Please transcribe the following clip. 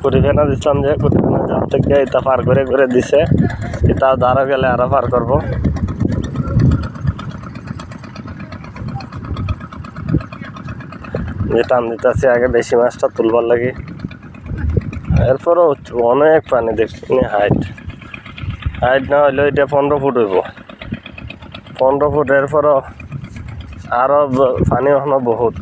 কুটি ফেনা দিচ্ছিলাম যে কুটি ফেনা জাল থেকে এটা পার করে দিছে, এটা দাঁড়া গেলে আরো পার করবো। যে টান দিতেছি আগে বেশি মাছটা তুলবার লাগে, এরপরও অনেক পানি দেখছি হাইট না হইলেও এটা 15 ফুট হইব, 15 ফুট। এরপরও আরো পানি এখনো বহুত।